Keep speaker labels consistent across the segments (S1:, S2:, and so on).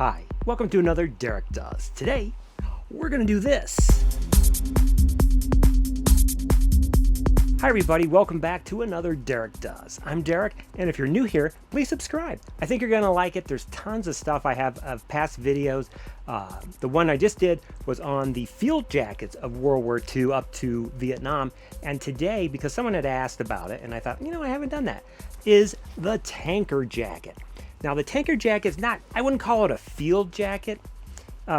S1: Hi, welcome to another Derek Does. Today, we're going to do this. Hi everybody, welcome back to another Derek Does. I'm Derek, and if you're new here, please subscribe. I think you're going to like it. There's tons of stuff I have of past videos. The one I just did was on the field jackets of World War II up to Vietnam. And today, because someone had asked about it, and I thought, I haven't done that, is the tanker jacket. Now the tanker jacket is not, I wouldn't call it a field jacket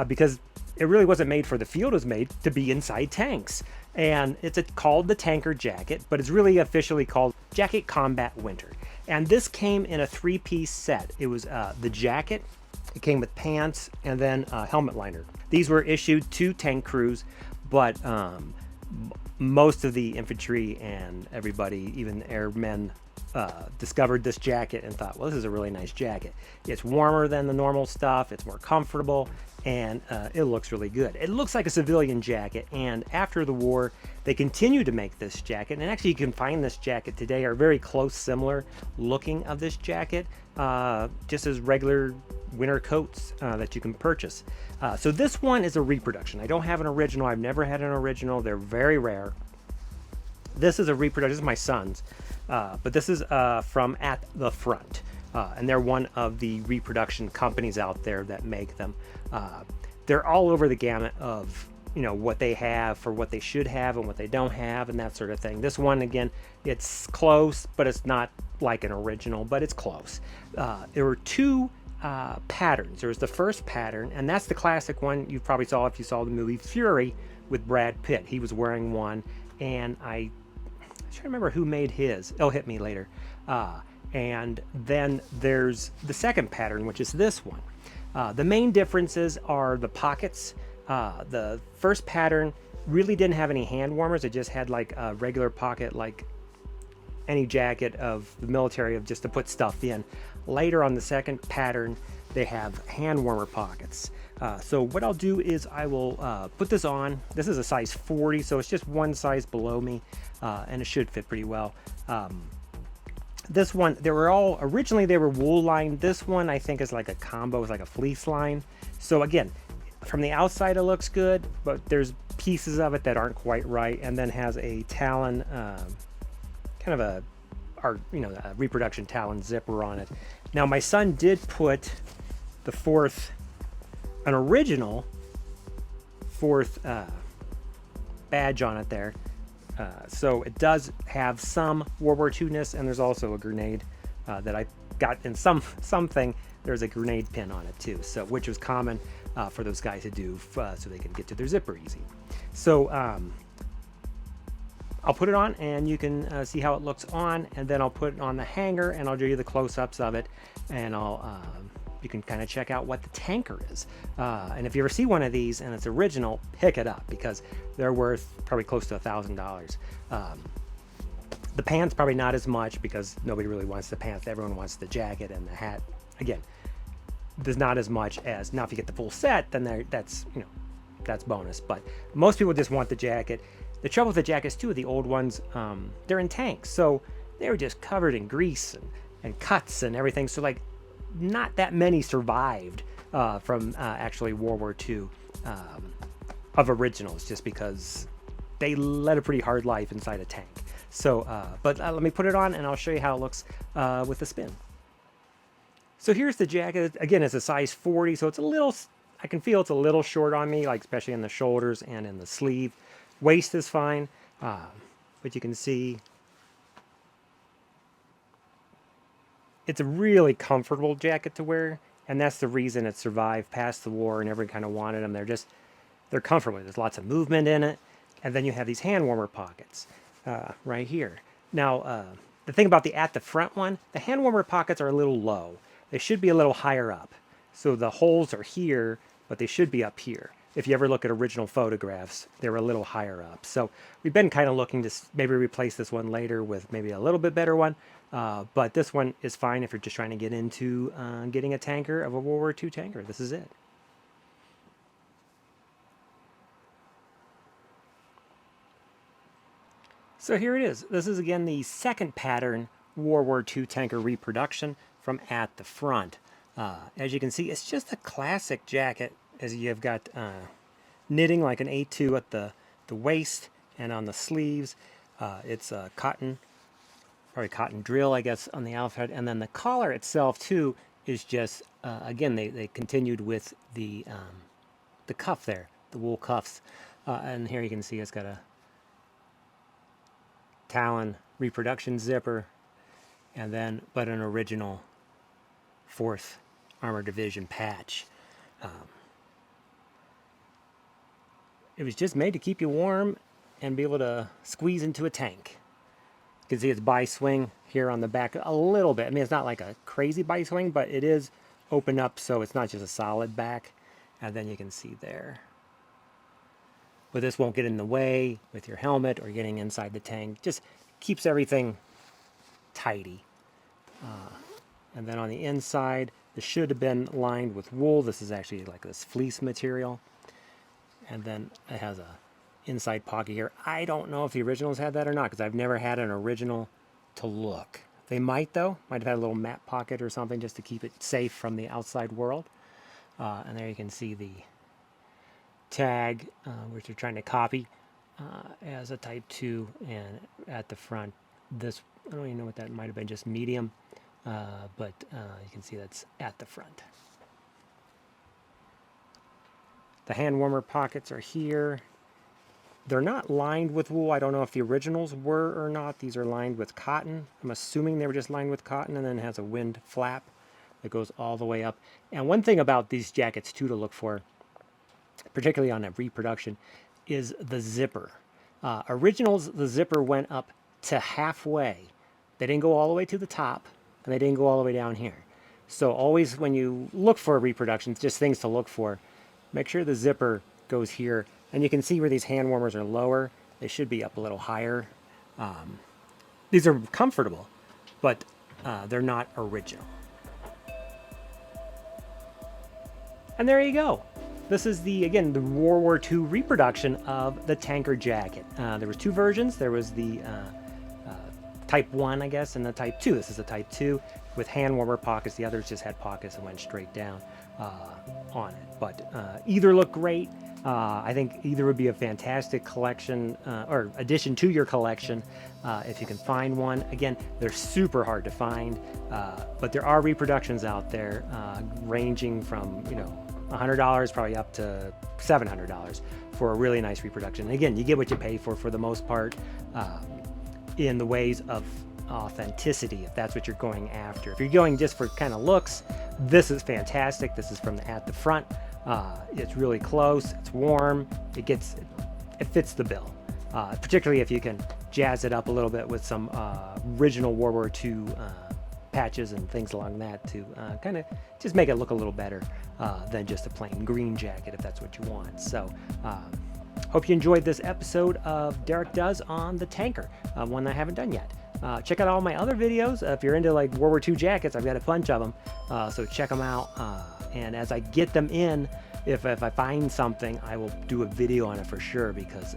S1: because it really wasn't made for the field. It was made to be inside tanks. And it's called the tanker jacket, but it's really officially called Jacket Combat Winter. And this came in a three-piece set. It was the jacket, it came with pants, and then a helmet liner. These were issued to tank crews, but most of the infantry and everybody, even airmen, discovered this jacket and thought, well, this is a really nice jacket. It's warmer than the normal stuff, it's more comfortable, and it looks really good. It looks like a civilian jacket, and after the war they continued to make this jacket, and actually you can find this jacket today, or very close similar looking of this jacket, just as regular winter coats that you can purchase. So this one is a reproduction. I don't have an original. I've never had an original. They're very rare. This is a reproduction. This is my son's, but this is from At the Front, and they're one of the reproduction companies out there that make them. They're all over the gamut of what they have for what they should have and what they don't have and that sort of thing. This one, again, it's close, but it's not like an original, but it's close. There were two patterns. There was the first pattern, and that's the classic one you probably saw if you saw the movie Fury with Brad Pitt. He was wearing one, and I'm trying to remember who made his. It'll hit me later. And then there's the second pattern, which is this one. The main differences are the pockets. The first pattern really didn't have any hand warmers. It just had like a regular pocket, like any jacket of the military, of just to put stuff in. Later on the second pattern, they have hand warmer pockets. So what I'll do is I will put this on. This is a size 40, so it's just one size below me, and it should fit pretty well. This one, they were all, originally they were wool lined. This one I think is like a combo, it's like a fleece line. So again, from the outside it looks good, but there's pieces of it that aren't quite right, and then has a talon, kind of a reproduction talon zipper on it. Now my son did put the an original fourth badge on it there, so it does have some World War II-ness, and there's also a grenade that I got in something. There's a grenade pin on it too, so which was common for those guys to do, so they can get to their zipper easy. So I'll put it on, and you can see how it looks on, and then I'll put it on the hanger, and I'll show you the close-ups of it, and you can kind of check out what the tanker is. And if you ever see one of these and it's original, pick it up, because they're worth probably close to $1,000. The pants probably not as much, because nobody really wants the pants. Everyone wants the jacket and the hat. Again, there's not as much as, now if you get the full set, then that's bonus. But most people just want the jacket. The trouble with the jackets too, the old ones, they're in tanks, so they were just covered in grease and cuts and everything. So like, not that many survived from actually World War II of originals, just because they led a pretty hard life inside a tank. So, but let me put it on, and I'll show you how it looks with the spin. So here's the jacket. Again, it's a size 40, so it's a little, I can feel it's a little short on me, like especially in the shoulders and in the sleeve. Waist is fine, but you can see it's a really comfortable jacket to wear, and that's the reason it survived past the war, and everyone kind of wanted them. They're comfortable. There's lots of movement in it, and then you have these hand warmer pockets right here. Now, the thing about the At the Front one, the hand warmer pockets are a little low. They should be a little higher up. So the holes are here, but they should be up here. If you ever look at original photographs, they were a little higher up. So we've been kind of looking to maybe replace this one later with maybe a little bit better one. But this one is fine if you're just trying to get into getting a tanker of a World War II tanker. This is it. So here it is. This is again the second pattern World War II tanker reproduction from At the Front. As you can see, it's just a classic jacket, as you've got knitting like an A2 at the waist and on the sleeves. It's cotton, probably cotton drill, I guess, on the outfit. And then the collar itself, too, is just, again, they continued with the cuff there, the wool cuffs. And here you can see it's got a Talon reproduction zipper, and then, but an original 4th Armored Division patch. It was just made to keep you warm and be able to squeeze into a tank. You can see it's bi-swing here on the back a little bit. I mean, it's not like a crazy bi-swing, but it is open up, so it's not just a solid back. And then you can see there. But this won't get in the way with your helmet or getting inside the tank. Just keeps everything tidy. And then on the inside, this should have been lined with wool. This is actually like this fleece material. And then it has a inside pocket here. I don't know if the originals had that or not, because I've never had an original to look. They might, though. Might have had a little mat pocket or something just to keep it safe from the outside world. And there you can see the tag, which they're trying to copy as a Type 2. And at the front, this, I don't even know what that might have been, just medium. But you can see that's at the front. The hand warmer pockets are here. They're not lined with wool. I don't know if the originals were or not. These are lined with cotton. I'm assuming they were just lined with cotton, and then it has a wind flap that goes all the way up. And one thing about these jackets, too, to look for, particularly on a reproduction, is the zipper. Originals, the zipper went up to halfway. They didn't go all the way to the top, and they didn't go all the way down here. So always when you look for reproductions, just things to look for, make sure the zipper goes here. And you can see where these hand warmers are lower. They should be up a little higher. These are comfortable, but they're not original. And there you go. This is again, the World War II reproduction of the Tanker Jacket. There was 2 versions. There was the Type 1, I guess, and the Type 2. This is the Type 2 with hand warmer pockets. The others just had pockets and went straight down on it. But either look great. I think either would be a fantastic collection or addition to your collection if you can find one. Again, they're super hard to find, but there are reproductions out there ranging from, you know, $100 probably up to $700 for a really nice reproduction. And again, you get what you pay for the most part, in the ways of authenticity, if that's what you're going after. If you're going just for kind of looks, this is fantastic. This is from at the front. It's really close. It's warm. It fits the bill. Particularly if you can jazz it up a little bit with some original World War II patches and things along that to kind of just make it look a little better than just a plain green jacket, if that's what you want. So hope you enjoyed this episode of Derek Does on the Tanker, one I haven't done yet. Check out all my other videos. If you're into like World War II jackets, I've got a bunch of them, so check them out. And as I get them in, if I find something, I will do a video on it for sure, because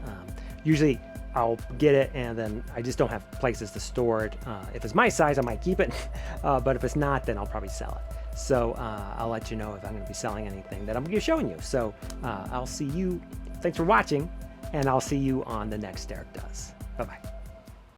S1: usually I'll get it and then I just don't have places to store it. If it's my size, I might keep it, but if it's not, then I'll probably sell it. So I'll let you know if I'm going to be selling anything that I'm going to be showing you. So I'll see you. Thanks for watching, and I'll see you on the next Derek Does. Bye-bye.